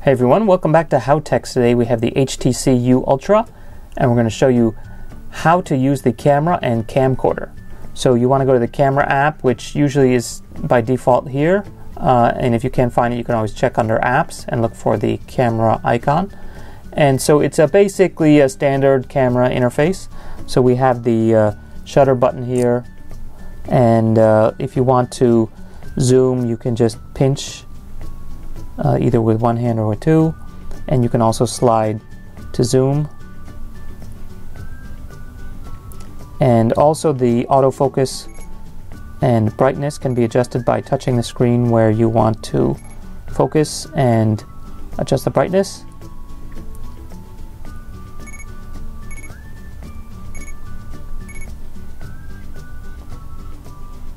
Hey everyone, welcome back to HowTechs. Today we have the HTC U Ultra and we're going to show you how to use the camera and camcorder. So you want to go to the camera app, which usually is by default here, and if you can't find it you can always check under apps and look for the camera icon. And so it's basically a standard camera interface. So we have the shutter button here, and if you want to zoom you can just pinch either with one hand or with two, and you can also slide to zoom. And also the autofocus and brightness can be adjusted by touching the screen where you want to focus and adjust the brightness.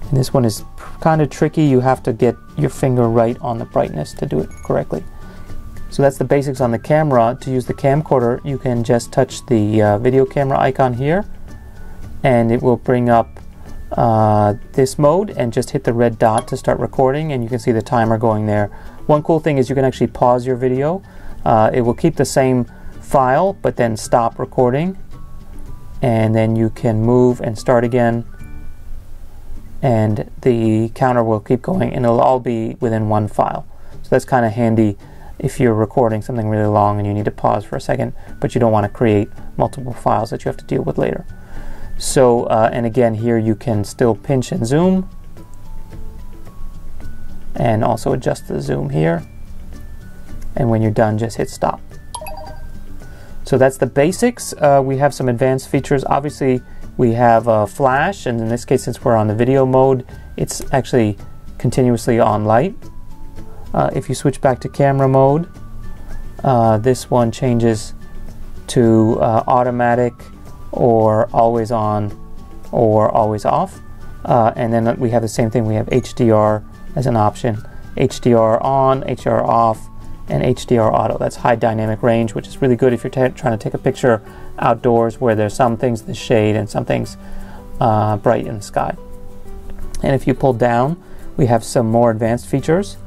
And this one is kind of tricky. You have to get your finger right on the brightness to do it correctly. So that's the basics on the camera. To use the camcorder, you can just touch the video camera icon here, and it will bring up this mode, and just hit the red dot to start recording, and you can see the timer going there. One cool thing is you can actually pause your video. It will keep the same file, but then stop recording, and then you can move and start again, and the counter will keep going, and it'll all be within one file. So that's kind of handy if you're recording something really long and you need to pause for a second, but you don't want to create multiple files that you have to deal with later. So, and again here you can still pinch and zoom, and also adjust the zoom here, and when you're done just hit stop. So that's the basics. We have some advanced features. Obviously we have flash, and in this case, since we're on the video mode, it's actually continuously on light. If you switch back to camera mode, this one changes to automatic, or always on, or always off. And then we have the same thing. We have HDR as an option. HDR on, HDR off, and HDR auto. That's high dynamic range, which is really good if you're trying to take a picture outdoors where there's some things in the shade and some things bright in the sky. And if you pull down, we have some more advanced features.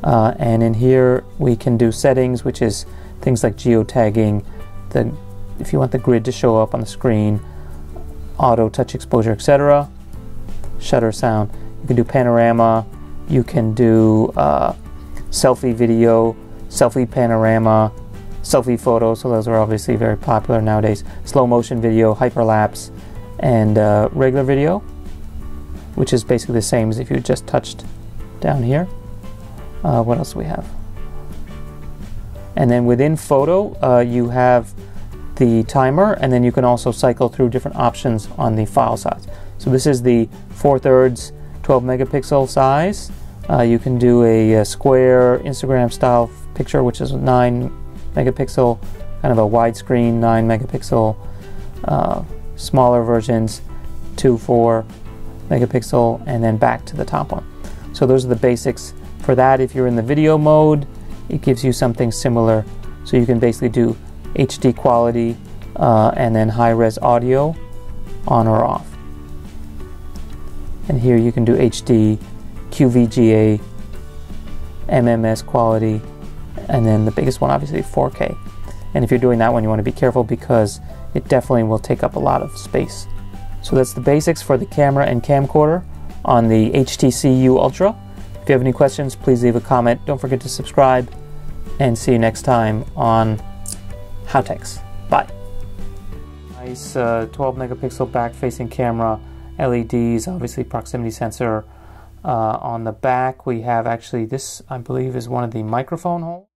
And in here we can do settings, which is things like geotagging, if you want the grid to show up on the screen, auto touch exposure, etc. Shutter sound. You can do panorama. You can do selfie video, selfie panorama, selfie photo, so those are obviously very popular nowadays. Slow motion video, hyperlapse, and regular video, which is basically the same as if you just touched down here. What else do we have? And then within photo, you have the timer, and then you can also cycle through different options on the file size. So this is the 4/3 12 megapixel size. You can do a square Instagram style picture, which is 9 megapixel, kind of a widescreen 9 megapixel, smaller versions 2-4 megapixel, and then back to the top one. So those are the basics for that. If you're in the video mode, it gives you something similar. So you can basically do HD quality and then high-res audio on or off. And here you can do HD, QVGA, MMS quality, and then the biggest one obviously 4K. And if you're doing that one, you want to be careful because it definitely will take up a lot of space. So that's the basics for the camera and camcorder on the HTC U Ultra. If you have any questions, please leave a comment. Don't forget to subscribe, and see you next time on HowTechs. Bye. Nice 12 megapixel back facing camera, LEDs, obviously proximity sensor. On the back we have, actually this I believe is one of the microphone holes.